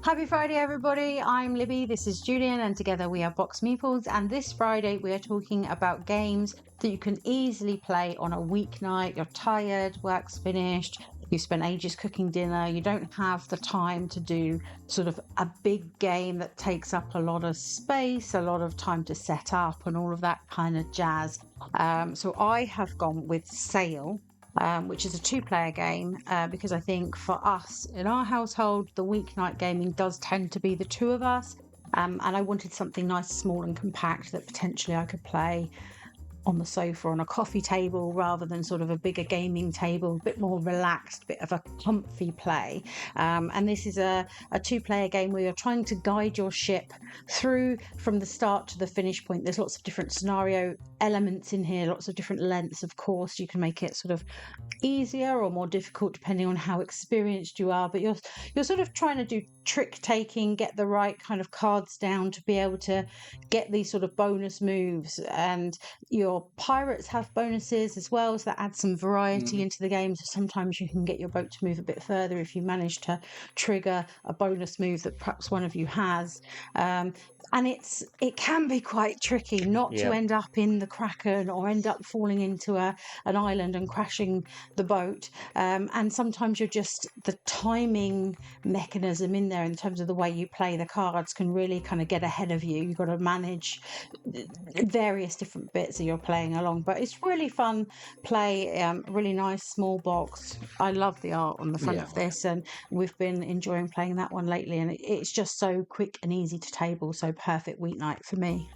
Happy Friday, everybody. I'm Libby, this is Julian, and together we are BoxedMeeples. And this Friday we are talking about games that you can easily play on a weeknight. You're tired, work's finished, you've spent ages cooking dinner, you don't have the time to do sort of a big game that takes up a lot of space, a lot of time to set up and all of that kind of jazz. So I have gone with Sale. Which is a two-player game, because I think for us in our household, the weeknight gaming does tend to be the two of us, and I wanted something nice, small and compact that potentially I could play on the sofa on a coffee table rather than sort of a bigger gaming table, a bit more relaxed, bit of a comfy play. And this is a two-player game where you're trying to guide your ship through from the start to the finish point. There's lots of different scenario elements in here, lots of different lengths. Of course, you can make it sort of easier or more difficult depending on how experienced you are, but you're sort of trying to do trick taking, get the right kind of cards down to be able to get these sort of bonus moves. And your pirates have bonuses as well, so that adds some variety into the game. So sometimes you can get your boat to move a bit further if you manage to trigger a bonus move that perhaps one of you has. And it can be quite tricky not to end up in the Kraken or end up falling into an island and crashing the boat. And sometimes the timing mechanism in there in terms of the way you play the cards can really kind of get ahead of you. You've got to manage various different bits that you're playing along, but it's really fun play. Really nice small box. I love the art on the front of this, and we've been enjoying playing that one lately, and it's just so quick and easy to table, so perfect weeknight for me.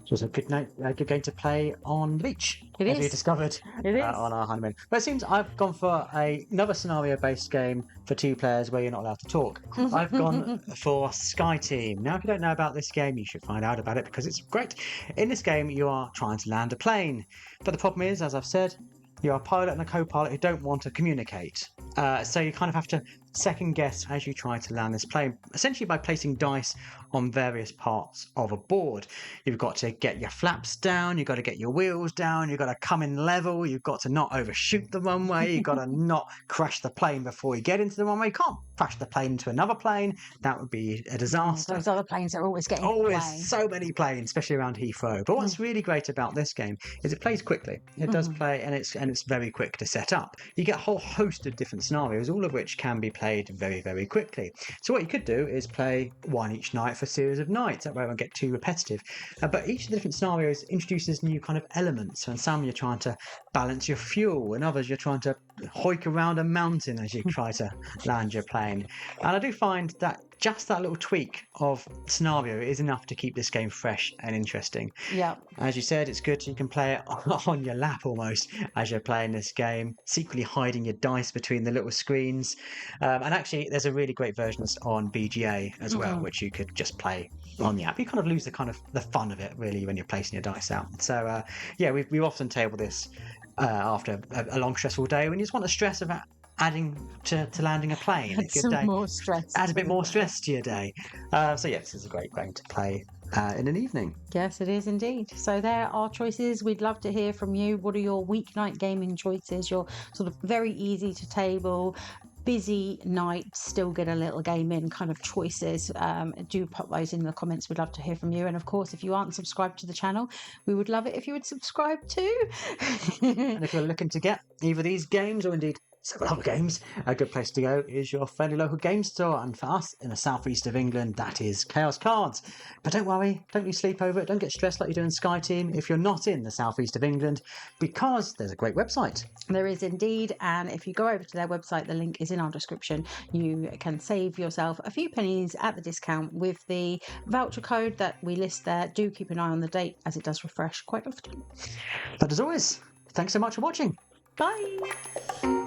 So it's a good game to play on the beach. It as is. we discovered on our honeymoon. But it seems I've gone for another scenario-based game for two players where you're not allowed to talk. I've gone for Sky Team. Now, if you don't know about this game, you should find out about it because it's great. In this game, you are trying to land a plane. But the problem is, as I've said, you're a pilot and a co-pilot who don't want to communicate. So you kind of have to second guess as you try to land this plane, essentially by placing dice on various parts of a board. You've got to get your flaps down, you've got to get your wheels down, you've got to come in level, you've got to not overshoot the runway, you've got to not crash the plane before you get into the runway. You can't crash the plane into another plane, that would be a disaster. Those other planes are always getting so many planes, especially around Heathrow. But what's really great about this game is it plays quickly. It does play, and it's very quick to set up. You get a whole host of different scenarios, all of which can be played very, very quickly. So what you could do is play one each night for a series of nights. That way it won't get too repetitive. But each of the different scenarios introduces new kind of elements. So in some you're trying to balance your fuel, and others you're trying to hoik around a mountain as you try to land your plane. And I do find that just that little tweak of scenario is enough to keep this game fresh and interesting. Yeah. As you said, it's good. You can play it on your lap almost as you're playing this game, secretly hiding your dice between the little screens. And actually, there's a really great version on BGA as well, which you could just play on the app. You kind of lose the fun of it really when you're placing your dice out. So we often table this after a long stressful day when you just want to stress about adding to landing a plane. More stress. Add a bit more stress to your day. This is a great game to play in an evening. Yes, it is indeed. So there are choices. We'd love to hear from you. What are your weeknight gaming choices? Your sort of very easy to table, busy night, still get a little game in kind of choices. Do pop those in the comments. We'd love to hear from you. And of course, if you aren't subscribed to the channel, we would love it if you would subscribe too. And if you're looking to get either these games or indeed several other games, a good place to go is your friendly local game store. And for us in the southeast of England, that is Chaos Cards. But don't worry, don't lose sleep over it, don't get stressed like you do in Sky Team if you're not in the southeast of England, because there's a great website. There is indeed, and if you go over to their website, the link is in our description. You can save yourself a few pennies at the discount with the voucher code that we list there. Do keep an eye on the date as it does refresh quite often. But as always, thanks so much for watching. Bye.